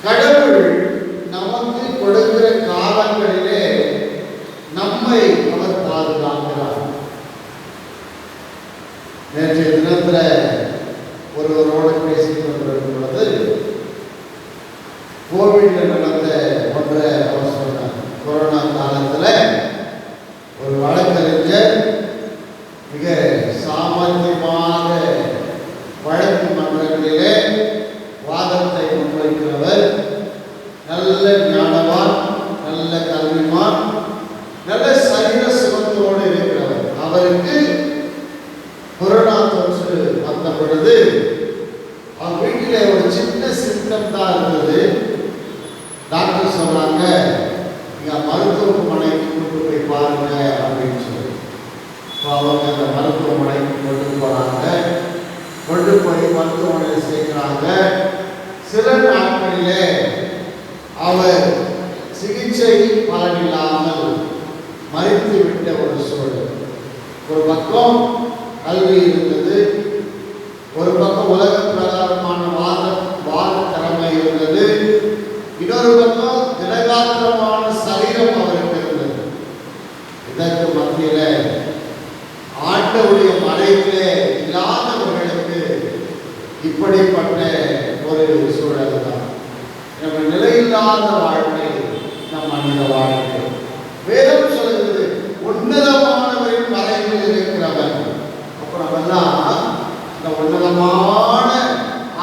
கடவுள் நமக்கு கொடுக்கிற காலங்களிலே நம்மை அவர் பாதுகாக்கிறார். நேற்றைய தினத்தில் ஒருவரோடு பேசிக் கொண்டிருக்கும் பொழுது கோவிட்ல நடந்த ஒன்றை அவர் சொன்னார். கொரோனா காலத்தில் ஒரு வழக்கறிஞர் மிக சாமர்த்தியமாக வழக்கு மன்றங்களிலே வாதத்தை முன்வைக்கிறவர், நல்ல ஞானவான், நல்ல கல்விமான், நல்ல சரீர சுகத்தோடு இருக்கிறவர். அவருக்கு கொரோனா தொற்று வந்த பொழுது அவர் வீட்டில் ஒரு சின்ன சிம்டம் தான் இருந்தது. டாக்டர் சொன்னாங்க, நீங்க மருத்துவமனைக்கு கொண்டு போய் பாருங்க அப்படின்னு சொல்லி. அவங்க அந்த மருத்துவமனைக்கு கொண்டு போறாங்க. கொண்டு போய் மருத்துவமனையில் சேர்க்கிறாங்க. சில நாட்களிலே அவர் சிகிச்சை பலனில்லாமல் மறித்து விட்ட ஒரு சூழல். ஒரு பக்கம் கல்வி இருந்தது, ஒரு பக்கம் உலக பிரகாரமான வாத திறமை இருந்தது, இன்னொரு பக்கம் திடகாத்திரமான சரீரம் அவருக்கு இருந்தது. இதற்கு மத்தியில ஆண்டவருடைய மறைவிலே இல்லாதவர்களுக்கு இப்படிப்பட்ட ஒரு சூழல் தான். நம்ம நிலையில்லாத வாழ்க்கை நம் மனித வாழ்க்கை. வேதம் சொல்லுகிறது, உன்னதமானவரின் மறைவில் இருக்கிறவன். அப்ப நம்மெல்லாம் இந்த உன்னதமான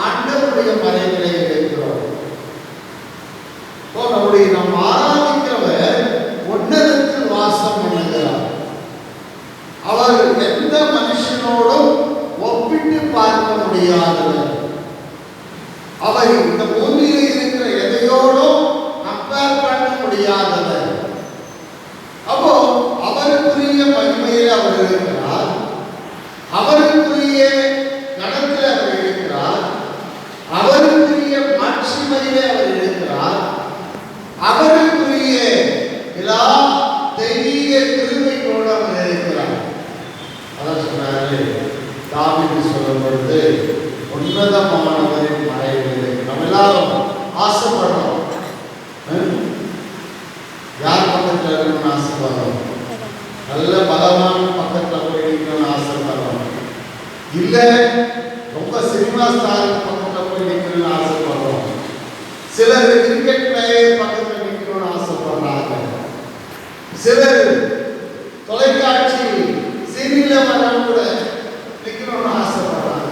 ஆண்டவருடைய மறைவிலே இருக்கிறோம். நம் ஆராதிக்கிறவர் உன்னதத்தில் வாசம் பண்ணுகிறார். அவர் எந்த மனுஷனோடும் ஒப்பிட்டு பார்க்க முடியாதவர். அவர் இந்த பூமியில் இருக்கிற எதையோடும் கம்பேர் பண்ண முடியாதவர். அப்போ அவருக்குரிய மகிமையில் அவர் இருக்கிறார், அவருக்குரிய கடத்தில் அவர் இருக்கிறார், அவருக்குரிய மாட்சிமையிலே அவர் இருக்கிறார், அவருக்குரிய எல்லா தெய்வீக கிருபையோடு அவர் இருக்கிறார். அதான் சொன்னாரு தாவீது சொல்லும் பொழுது, உன்னதமானவரின் மறைவில். நம்ம எல்லாரும் ஆசைப்படுறோம், யார் பக்கத்தில் இருக்கணும்னு ஆசைப்படுறோம்? நல்ல பலமான பக்கத்தில் போய் நிற்கணும்னு ஆசைப்படுறோம். இல்லை ரொம்ப சினிமா ஸ்டாருக்கு பக்கத்தில் போய் நிற்கணும்னு ஆசைப்படுறோம். சிலர் கிரிக்கெட் பிளேயர் பக்கத்தில் நிற்கணும்னு ஆசைப்படுறாங்க. சிலர் தொலைக்காட்சி சீரியல்ல வர கூட நிற்கணும்னு ஆசைப்படுறாங்க.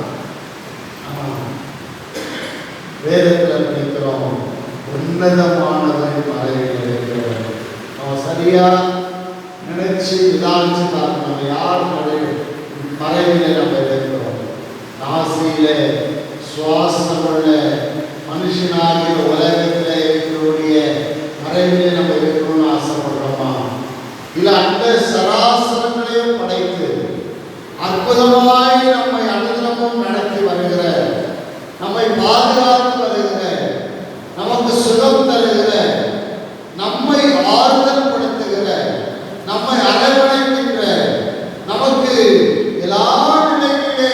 வேதத்தில் நிற்கிறோம், உன்னதமானவரின் மறைவில் இருக்கிறோம். நம்ம சரியா நினைச்சு விதானிச்சு பார்க்கணும், நம்ம யார் மறைவில நம்ம இருக்கிறோம். நாசியில சுவாசமுள்ள மனுஷனாகிய உலகத்தில் இருக்கக்கூடிய மறைவிலே நம்ம இருக்கணும்னு ஆசைப்படுறோமா? இல்ல அந்த சராசரங்களையும் படைத்து அற்புதமாய் நம்மை அனுதினமும் நடத்தி வருகிற, நம்மை பாதுகாத்து வருகிற, நமக்கு சுகம் தருகிற, நம்மை ஆறுதல் படுத்துகிற, நம்மை அரவணைக்கின்ற, நமக்கு எல்லா நிலையிலே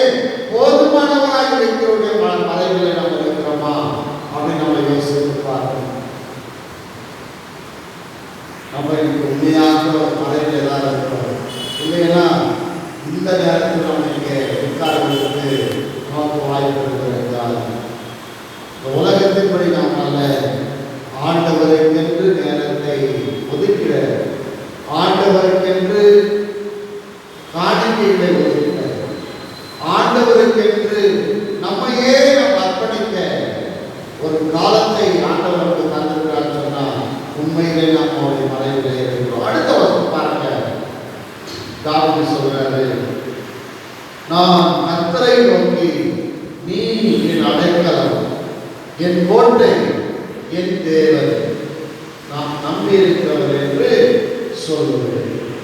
போதுமானவராய் இருக்கிறவருடைய மறைவிலே நம்ம இருக்கிறோமா அப்படின்னு நம்ம யோசித்து பார்க்கணும். நம்ம உண்மையாக ஒரு மறைவில் ஏதாவது இருக்கிறோம் இல்லைன்னா இந்த நேரத்தில் நம்ம இங்கே உட்கார்ந்து நமக்கு வாய்ப்பு இருக்கிறார். இந்த உலகத்தின்படி நாம் அல்ல, ஆண்டவருக்கென்று நேரத்தை ஒதுக்கிற, ஆண்டவருக்கென்று காணிக்கைகளை ஒதுக்கிற, ஆண்டவருக்கென்று நம்மையே நாம் அர்ப்பணிக்க ஒரு காலத்தை ஆண்டவருக்கு தந்திருக்கிறார் சொன்னால் உண்மையிலே நாம் அவருடைய மறைவிலே இருக்கிறோம். அடுத்த வருஷம் பாருங்க, தாவீது சொல்றாரு, நான் கர்த்தரை நோக்கி, நீ என் அடைக்கலம், என் கோட்டை, என் தேவன், நாம் நம்பி இருக்கிறவர் என்று சொல்லுவேன்.